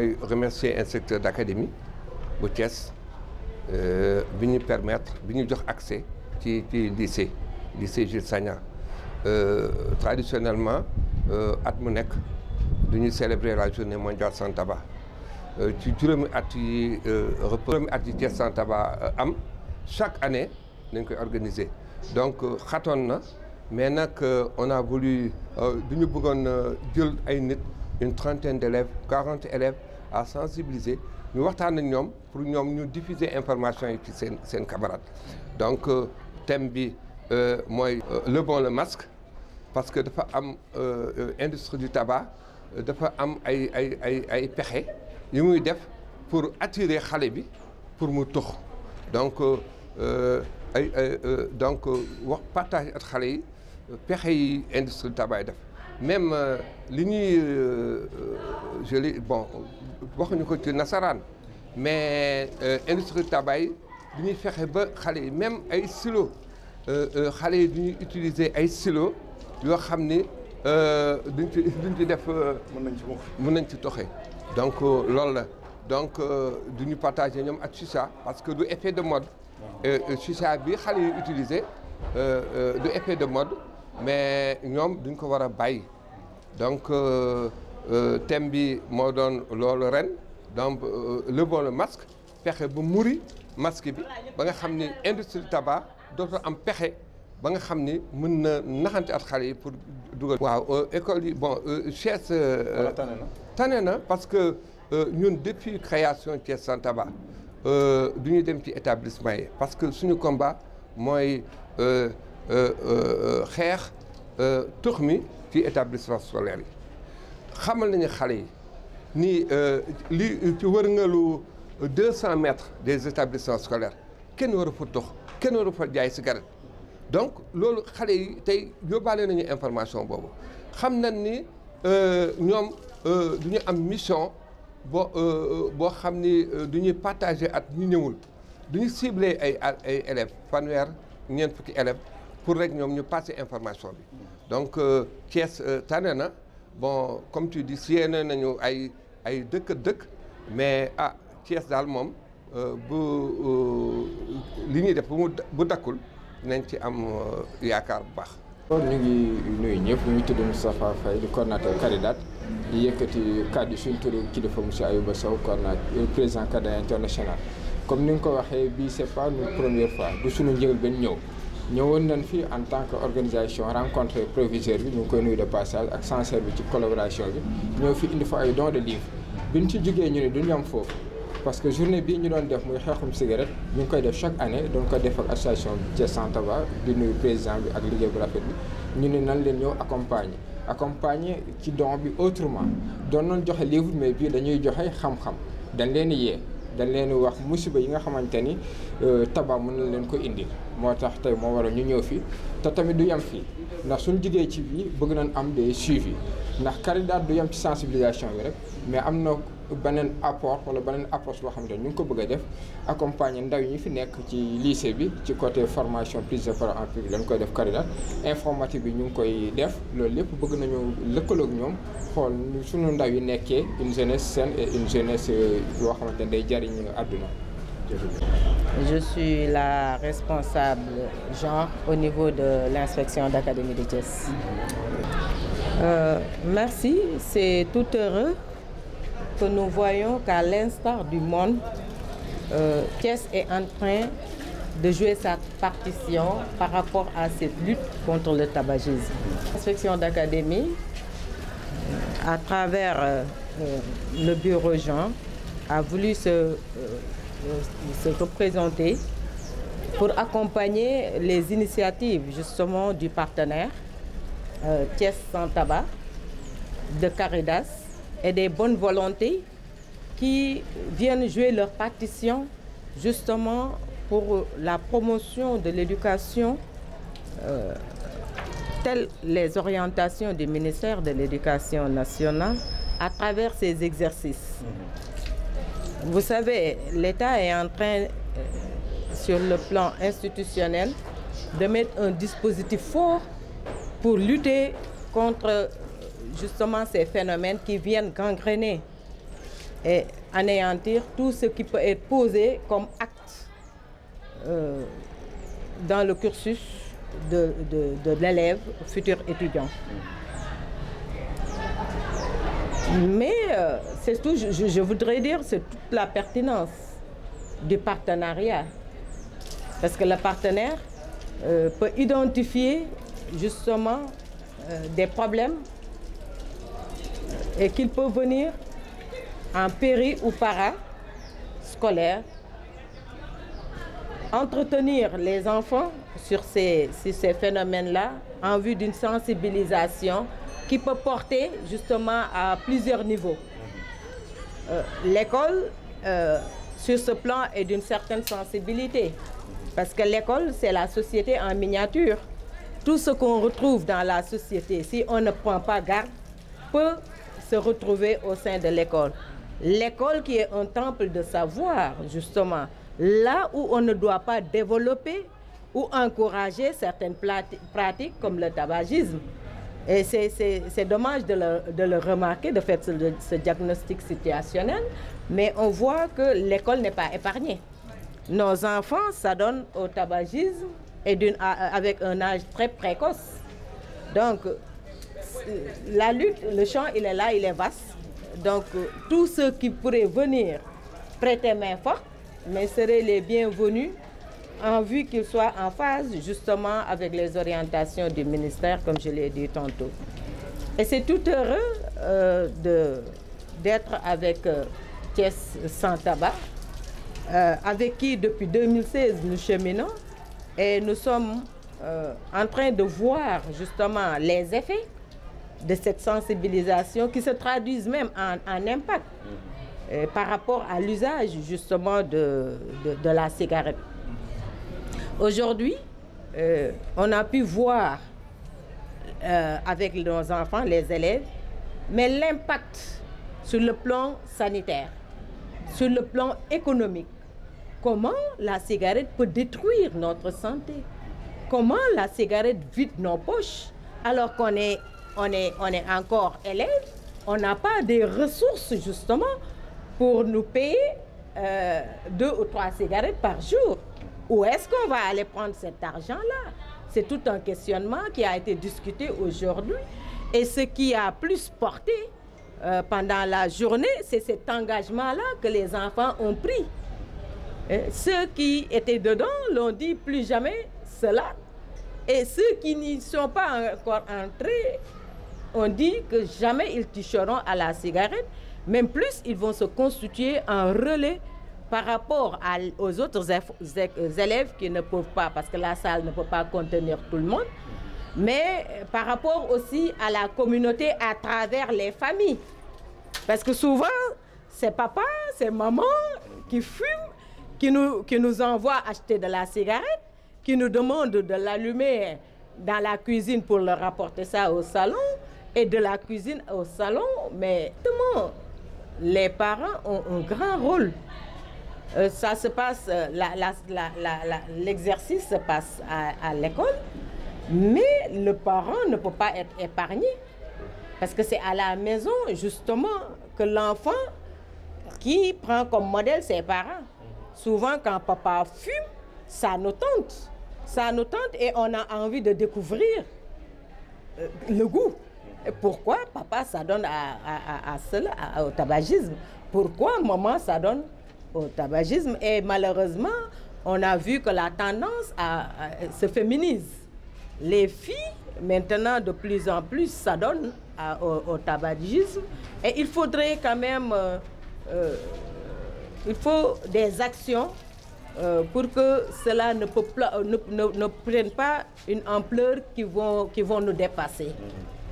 mooy remercier inspecteur d'académie bu Thiès bi ñu permettre bi ñu jox accès ci lycée Jules Sagna. Traditionnellement at mu nekk duñu célébrer la journée mondiale sans tabac ci juróomi at yi Thiès sans tabac am chaque année dañ koy organiser donc xatoon na mais nag on a voulu duñu bëggoon jël ay nit une trentaine d'élèves 40 élèves à sensibiliser ñu waxtaan ak ñoom pour ñoom ñu diffuser information yi ci seen camarades donc thème bi mooy le bon le masque parce que dafa am industrie du tabac dafa am ay pexe yu muy def pour attirer xale bi pour mu tux donc donc wax partage ak xale yi pexe yi industrie du tabac yi def même li ñuy je li bon waxuñu ko ci nasaraan mais industrie du tabac yi du ñuy fexe ba xale yi même ay stylo xale yi du ñuy utiliser ay stylo yoo xam ni duñ ci def. mën nañ ci toxee donc loolu la donc du ñu partager ñoom ak chicha parce que du effet de mode. chicha bi xale yi utiliser du effet de mode mais ñoom duñ ko war a bàyyi donc thème bi moo doon loolu ren donc le bon le masque pexe ba muri masque bi ba nga xam ni industrie tabac dootoo am pexe. ba nga xam ni mën na naxante at xale yi pour dugal. waaw école yi bon Thiès. tane na parce que ñun depuis création Thiès sans tabac du ñu dem ci établissement yi parce que suñu combat mooy xeex tux mi ci établissement scolaire yi xamal nañu xale yi ni li ci wërngalu 200 mètres des établissements scolaires kenn waru fa tux kenn waru fa jaay cigarette. donc loolu xale yi tey yóbbaale nañu information boobu xam nañ ni ñoom du ñu am mission boo xam ni du ñuy partager at ñu ñëwul du ñu cibler ay élèves fanweer ñeent fukki élèves pour rek ñoom ñu passer information bi donc Thiès tane na bon comme tu dis siyéene nañu ay dëkk mais Thiès daal moom bu li ñuy def bu dakkul nañ ci am yaakaar bu baax. ñu ngi nuyu ñëpp ñu ngi tudd Moustapha Faye di coordonnateur Caridat di yëkkati kàddu suñu turu kilifa monsieur Ayouba Sow coordonnateur président Caridat international. comme ni nga ko waxee bii c'est pas une première fois du suñu njëgal benn ñëwoon nañ fi en tant que organisation rencontré proviseur bi ñu ngi koy nuyu de passage ak censeur bi ci collaboration bi ñëw fi indi fa ay dons de livres biñ ci jógee ñu ne duñu am foofu. parce que journée bii ñu doon def muy xeexum cigarette ñu ngi koy def chaque année doon ko def ak association Thiès sans tabac di nuyu président bi ak liggéey bu rafet bi ñu ne nan leen ñëw accompagner ci don bi autrement doon nañ joxe livre mais bii dañuy joxe xam-xam dañ leen yee dañ leen wax musiba yi nga xamante ni tabac mën na leen ko indi moo tax tey moo waral ñu ñëw fii te tamit du yem fii ndax suñu jigéen ci bii bëgg nañ am des suivis ndax Caridat du yem ci sensibilisation bi rek mais am na beneen apport wala beneen approche boo xamante ni ñu ngi ko bëgg a def accompagner ndaw yi ñu fi nekk ci lycée bi ci côté formation prise de parole en public dañ koy def Caridat informatique bi ñu ngi koy def loolu lépp bëgg nañu lëkkaloog ñoom xool suñu ndaw yi nekkee une jeunesse saine et une jeunesse yoo xamante ne day jariñ àdduna. Je suis la responsable genre au niveau de l'inspection d'académie de Thiès. Merci, c'est tout heureux que nous voyons qu'à l'instar du monde, Thiès est en train de jouer sa partition par rapport à cette lutte contre le tabagisme. L'inspection d'académie, à travers le bureau Jean, a voulu se représenter pour accompagner les initiatives justement du partenaire Thiès sans tabac, de Caridat et des bonnes volontés qui viennent jouer leur partition justement pour la promotion de l'éducation telles les orientations du ministère de l'Éducation nationale à travers ces exercices. Vous savez, l'État est en train, sur le plan institutionnel, de mettre un dispositif fort pour lutter contre justement ces phénomènes qui viennent gangréner et anéantir tout ce qui peut être posé comme acte dans le cursus de l'élève, futur étudiant. Mais c'est tout, je voudrais dire, c'est toute la pertinence du partenariat. Parce que le partenaire peut identifier justement des problèmes et qu'il peut venir en péri ou para-scolaire entretenir les enfants sur ces phénomènes-là en vue d'une sensibilisation qui peut porter justement à plusieurs niveaux. L'école, sur ce plan, est d'une certaine sensibilité parce que l'école, c'est la société en miniature. Tout ce qu'on retrouve dans la société, si on ne prend pas garde, peut se retrouver au sein de l'école. L'école qui est un temple de savoir, justement, là où on ne doit pas développer ou encourager certaines pratiques comme le tabagisme. Et c'est dommage de le remarquer, de faire ce diagnostic situationnel, mais on voit que l'école n'est pas épargnée. Nos enfants s'adonnent au tabagisme et avec un âge très précoce. Donc, la lutte, le champ, il est là, il est vaste. Donc, tous ceux qui pourraient venir prêter main forte, mais seraient les bienvenus en vue qu'ils soient en phase justement avec les orientations du ministère, comme je l'ai dit tantôt. Et c'est tout heureux d'être avec Thiès sans tabac, avec qui depuis 2016 nous cheminons et nous sommes en train de voir justement les effets de cette sensibilisation qui se traduisent même en impact par rapport à l'usage justement de la cigarette. Aujourd'hui, on a pu voir avec nos enfants, les élèves, mais l'impact sur le plan sanitaire, sur le plan économique. Comment la cigarette peut détruire notre santé? Comment la cigarette vide nos poches alors qu'on est encore élève? On n'a pas des ressources justement pour nous payer 2 ou 3 cigarettes par jour. Où est-ce qu'on va aller prendre cet argent-là? C'est tout un questionnement qui a été discuté aujourd'hui. Et ce qui a plus porté pendant la journée, c'est cet engagement-là que les enfants ont pris. Ceux qui étaient dedans l'ont dit plus jamais cela. Et ceux qui n'y sont pas encore entrés ont dit que jamais ils toucheront à la cigarette. Même plus, ils vont se constituer en relais par rapport aux autres élèves qui ne peuvent pas, parce que la salle ne peut pas contenir tout le monde, mais par rapport aussi à la communauté à travers les familles. Parce que souvent, c'est papa, c'est maman qui fument, qui nous envoient acheter de la cigarette, qui nous demandent de l'allumer dans la cuisine pour leur rapporter ça au salon, et de la cuisine au salon, mais justement, les parents ont un grand rôle. Ça se passe, l'exercice se passe à l'école, mais le parent ne peut pas être épargné. Parce que c'est à la maison, justement, que l'enfant qui prend comme modèle ses parents. Souvent, quand papa fume, ça nous tente. Ça nous tente et on a envie de découvrir le goût. Et pourquoi papa s'adonne à cela, au tabagisme? Pourquoi maman s'adonne au tabagisme? Et malheureusement, on a vu que la tendance se féminise. Les filles, maintenant, de plus en plus, s'adonnent au tabagisme. Et il faudrait quand même... il faut des actions pour que cela ne prenne pas une ampleur qui vont nous dépasser.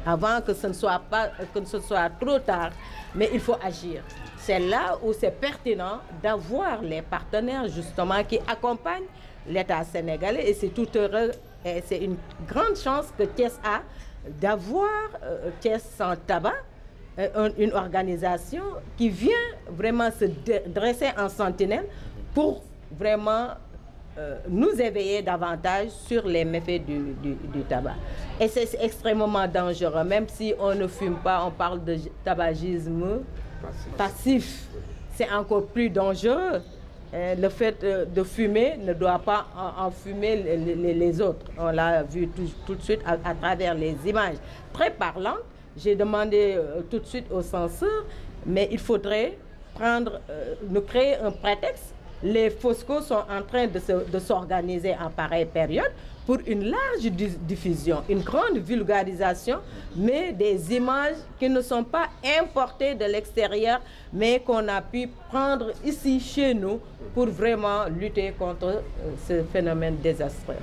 Avant que ce ne soit trop tard, mais il faut agir. C'est là où c'est pertinent d'avoir les partenaires justement qui accompagnent l'État sénégalais et c'est tout heureux et c'est une grande chance que Thiès a d'avoir Thiès sans tabac, une organisation qui vient vraiment se dresser en sentinelle pour vraiment nous éveiller davantage sur les méfaits du tabac. Et c'est extrêmement dangereux, même si on ne fume pas, on parle de tabagisme passif. C'est encore plus dangereux. Le fait de fumer ne doit pas enfumer les autres. On l'a vu tout de suite à travers les images très parlantes. J'ai demandé tout de suite au censeur, mais il faudrait nous créer un prétexte. Les Fosco sont en train de s'organiser en pareille période pour une large diffusion, une grande vulgarisation, mais des images qui ne sont pas importées de l'extérieur, mais qu'on a pu prendre ici chez nous pour vraiment lutter contre ce phénomène désastreux.